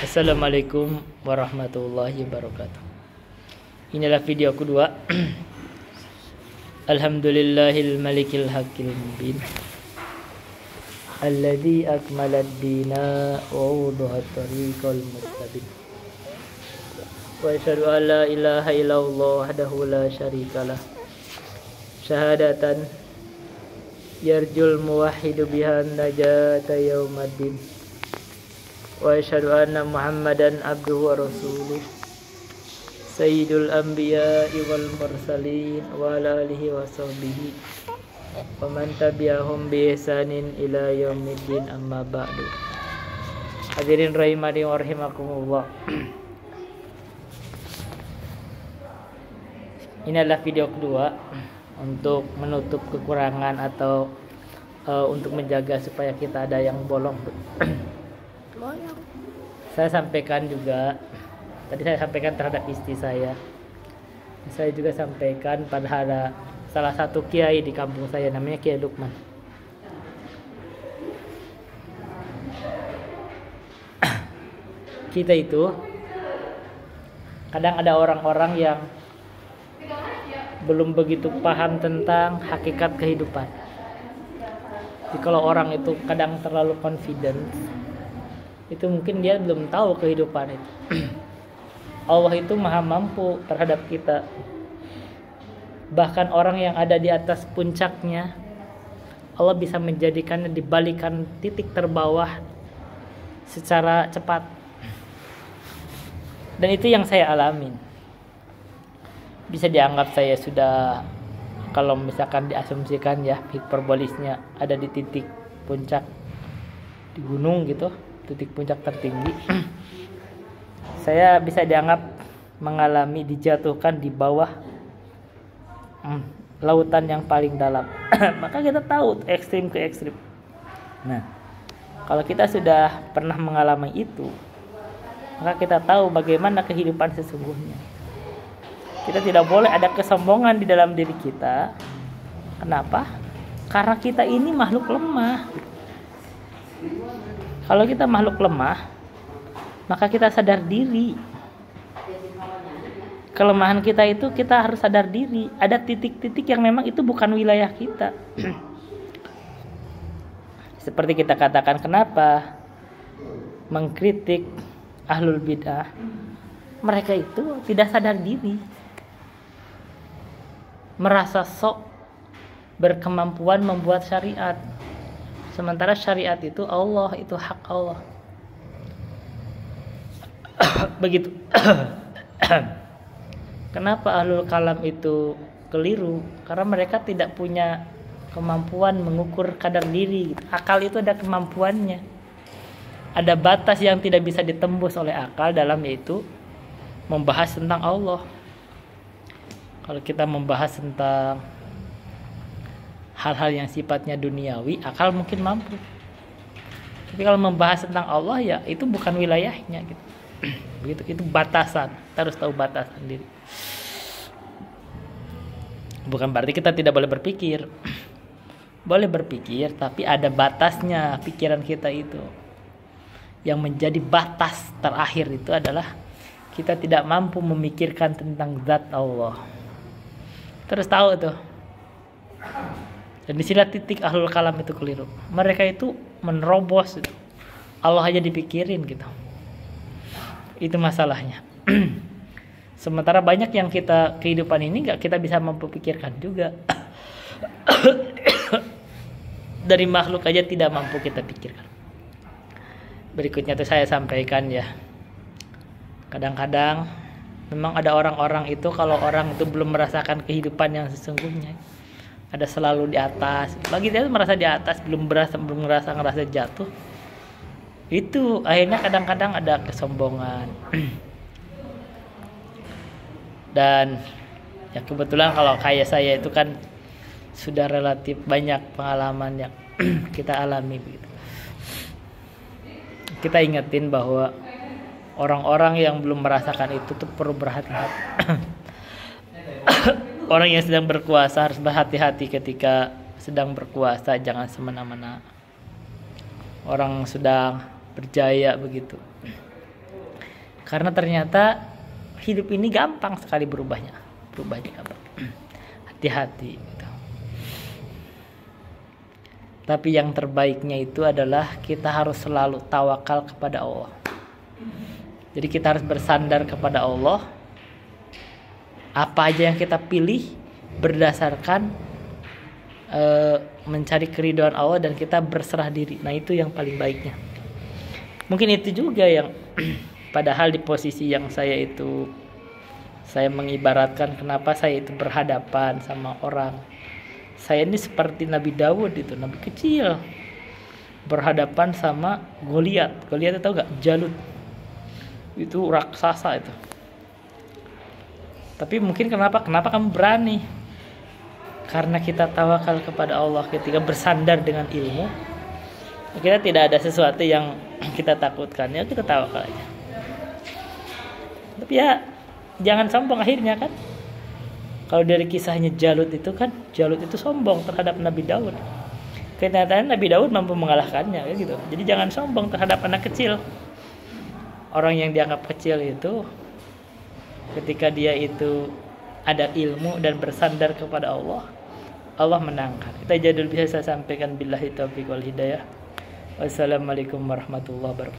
Assalamualaikum warahmatullahi wabarakatuh. Inilah video kedua. Alhamdulillahil malikil haqqil mubin alladzi akmalad dina wa wadahat tariqal mustaqim. Wa asyhadu an la ilaha illallah wahdahu la syarikalah. Syahadatan yarjul muwahhidu bihan najata yaumaddin. Wa asyhadu anna Muhammadan abduhu wa rasuluh sayyidul anbiya'i wal mursalin wa ala alihi wa sahbihi wa man tabi'ahum bi ihsanin ila yaumiddin, amma ba'du. Hadirin rahimani wa rahimakumullah. Ini adalah video kedua untuk menutup kekurangan atau untuk menjaga supaya kita ada yang bolong. Saya sampaikan juga, tadi saya sampaikan terhadap istri saya juga sampaikan pada salah satu kiai di kampung saya, namanya Kiai Lukman. Kita itu kadang ada orang-orang yang belum begitu paham tentang hakikat kehidupan. Jadi kalau orang itu kadang terlalu confident, itu mungkin dia belum tahu kehidupan itu. Allah itu maha mampu terhadap kita. Bahkan orang yang ada di atas puncaknya, Allah bisa menjadikannya dibalikan titik terbawah secara cepat. Dan itu yang saya alamin. Bisa dianggap saya sudah, kalau misalkan diasumsikan ya, hiperbolisnya ada di titik puncak di gunung gitu, titik puncak tertinggi. Saya bisa dianggap mengalami dijatuhkan di bawah lautan yang paling dalam. Maka kita tahu ekstrim ke ekstrim. Nah, kalau kita sudah pernah mengalami itu, maka kita tahu bagaimana kehidupan sesungguhnya. Kita tidak boleh ada kesombongan di dalam diri kita. Kenapa? Karena kita ini makhluk lemah. Kalau kita makhluk lemah, maka kita sadar diri. Kelemahan kita itu kita harus sadar diri. Ada titik-titik yang memang itu bukan wilayah kita. Seperti kita katakan, kenapa mengkritik ahlul bid'ah? Mereka itu tidak sadar diri, merasa sok berkemampuan membuat syariat. Sementara syariat itu Allah, itu hak Allah. Begitu. Kenapa ahlul kalam itu keliru? Karena mereka tidak punya kemampuan mengukur kadar diri. Akal itu ada kemampuannya. Ada batas yang tidak bisa ditembus oleh akal dalam, yaitu membahas tentang Allah. Kalau kita membahas tentang hal-hal yang sifatnya duniawi, akal mungkin mampu. Tapi kalau membahas tentang Allah, ya itu bukan wilayahnya gitu. Begitu, itu batasan. Kita harus tahu batasan diri. Bukan berarti kita tidak boleh berpikir. Boleh berpikir, tapi ada batasnya pikiran kita itu. Yang menjadi batas terakhir itu adalah kita tidak mampu memikirkan tentang zat Allah. Terus tahu tuh. Dan di sini titik ahlul kalam itu keliru. Mereka itu menerobos itu. Allah aja dipikirin gitu. Itu masalahnya. Sementara banyak yang kehidupan ini nggak kita bisa mampu pikirkan juga. Dari makhluk aja tidak mampu kita pikirkan. Berikutnya tuh saya sampaikan ya. Kadang-kadang memang ada orang-orang itu, kalau orang itu belum merasakan kehidupan yang sesungguhnya, ada selalu di atas. Bagi dia merasa di atas, belum ngerasa jatuh. Itu akhirnya kadang-kadang ada kesombongan. Dan ya kebetulan kalau kayak saya itu kan sudah relatif banyak pengalaman yang kita alami begitu. Kita ingetin bahwa orang-orang yang belum merasakan itu tuh perlu berhati-hati. Orang yang sedang berkuasa harus berhati-hati ketika sedang berkuasa, jangan semena-mena. Orang sedang berjaya begitu, Karena ternyata hidup ini gampang sekali berubahnya gampang. Hati-hati gitu. Tapi yang terbaiknya itu adalah kita harus selalu tawakal kepada Allah. Jadi kita harus bersandar kepada Allah. Apa aja yang kita pilih berdasarkan mencari keridhaan Allah dan kita berserah diri. Nah, itu yang paling baiknya. Mungkin itu juga yang padahal di posisi yang saya mengibaratkan kenapa saya itu berhadapan sama orang. Saya ini seperti Nabi Daud itu, Nabi kecil berhadapan sama Goliat. Goliat tahu gak? Jalut. Itu raksasa itu. Tapi mungkin kenapa kamu berani? Karena kita tawakal kepada Allah, ketika bersandar dengan ilmu, kita tidak ada sesuatu yang kita takutkan, ya kita tawakal aja. Tapi ya jangan sombong akhirnya kan. Kalau dari kisahnya Jalut itu kan, Jalut itu sombong terhadap Nabi Daud. Kenyataan Nabi Daud mampu mengalahkannya kayak gitu. Jadi jangan sombong terhadap anak kecil. Orang yang dianggap kecil itu ketika dia itu ada ilmu dan bersandar kepada Allah, Allah menangkan. Itu aja dulu bisa saya sampaikan. Billahi taufiq wal hidayah. Wassalamualaikum warahmatullahi wabarakatuh.